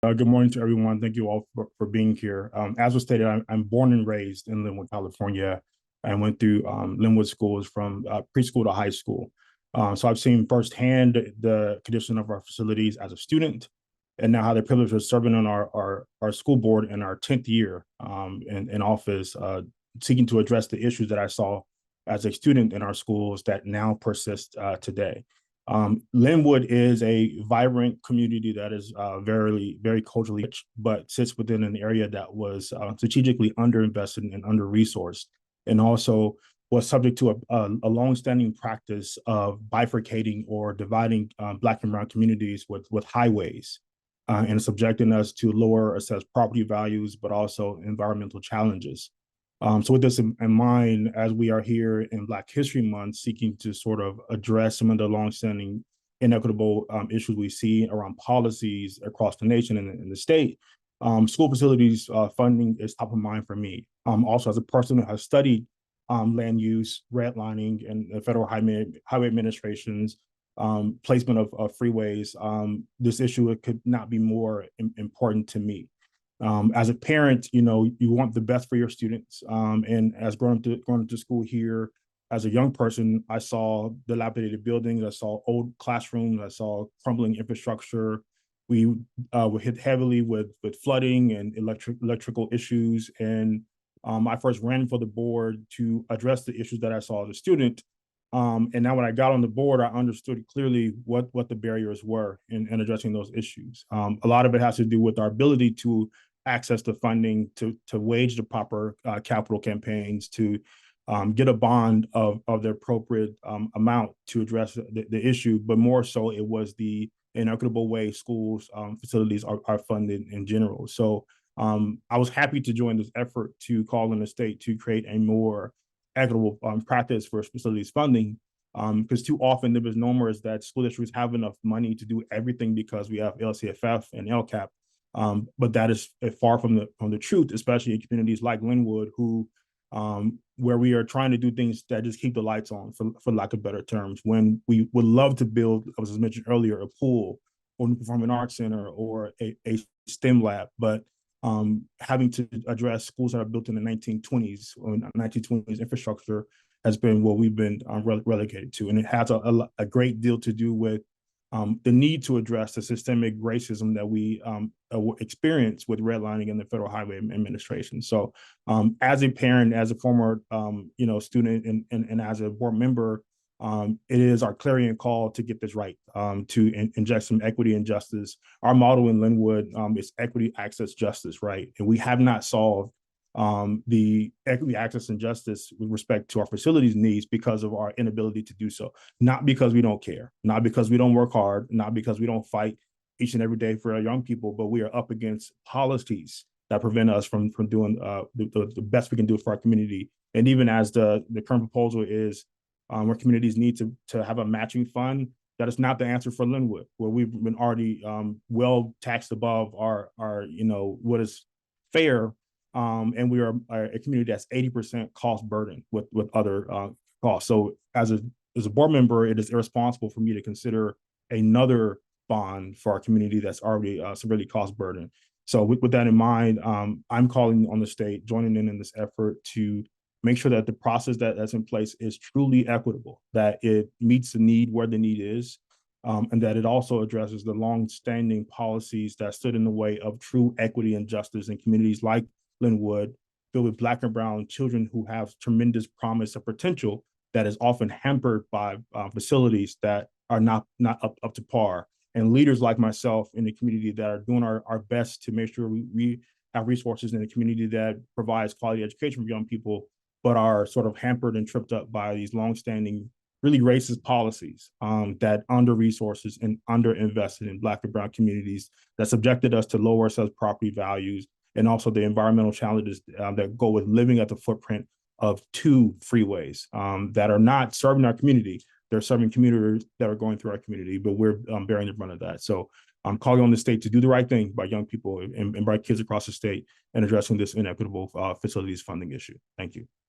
Good morning to everyone. Thank you all for being here. As was stated, I'm born and raised in Lynwood, California. I went through Lynwood schools from preschool to high school. So I've seen firsthand the condition of our facilities as a student, and now how the privilege of serving on our school board in our 10th year in office, seeking to address the issues that I saw as a student in our schools that now persist today. Lynwood is a vibrant community that is very culturally rich, but sits within an area that was strategically underinvested and under-resourced, and also was subject to a longstanding practice of bifurcating or dividing Black and Brown communities with highways, and subjecting us to lower assessed property values, but also environmental challenges. So with this in mind, as we are here in Black History Month, seeking to sort of address some of the longstanding inequitable issues we see around policies across the nation and in the state, school facilities funding is top of mind for me. Also, as a person who has studied land use, redlining, and the Federal Highway Administration's placement of freeways, this issue could not be more important to me. As a parent, you want the best for your students. And as going to school here, as a young person, I saw dilapidated buildings, I saw old classrooms, I saw crumbling infrastructure. We were hit heavily with flooding and electrical issues. And I first ran for the board to address the issues that I saw as a student. And now when I got on the board, I understood clearly what the barriers were in addressing those issues. A lot of it has to do with our ability to access the funding to wage the proper capital campaigns, to get a bond of the appropriate amount to address the issue, but more so it was the inequitable way schools facilities are funded in general. So I was happy to join this effort to call on the state to create a more equitable practice for facilities funding, because too often the misnomer is that school districts have enough money to do everything because we have LCFF and LCAP. But that is far from the truth, especially in communities like Lynwood, where we are trying to do things that just keep the lights on, for lack of better terms. When we would love to build, as I mentioned earlier, a pool or a performing arts center or a STEM lab, but having to address schools that are built in the 1920s or 1920s infrastructure has been what we've been relegated to, and it has a great deal to do with the need to address the systemic racism that we experience with redlining in the Federal Highway Administration. So as a parent, as a former student, and as a board member, it is our clarion call to get this right, to inject some equity and justice. Our model in Lynwood is equity, access, justice, right? And we have not solved the equity, access, and justice with respect to our facilities needs because of our inability to do so. Not because we don't care, not because we don't work hard, not because we don't fight each and every day for our young people, but we are up against policies that prevent us from doing the best we can do for our community. And even as the current proposal is, where communities need to have a matching fund, that is not the answer for Lynwood, where we've been already well taxed above our what is fair. And we are a community that's 80% cost burden with other costs. So as a board member, it is irresponsible for me to consider another bond for our community that's already severely cost burden. So with that in mind, I'm calling on the state, joining in this effort to make sure that the process that's in place is truly equitable, that it meets the need where the need is, and that it also addresses the long-standing policies that stood in the way of true equity and justice in communities like Lynwood, filled with Black and Brown children who have tremendous promise and potential that is often hampered by facilities that are not up to par. And leaders like myself in the community that are doing our best to make sure we have resources in the community that provides quality education for young people, but are sort of hampered and tripped up by these longstanding, really racist policies that under-resources and under-invested in Black and Brown communities, that subjected us to lower assessed property values, and also the environmental challenges that go with living at the footprint of two freeways that are not serving our community. They're serving communities that are going through our community, but we're bearing the brunt of that. So I'm calling on the state to do the right thing by young people and by kids across the state and addressing this inequitable facilities funding issue. Thank you.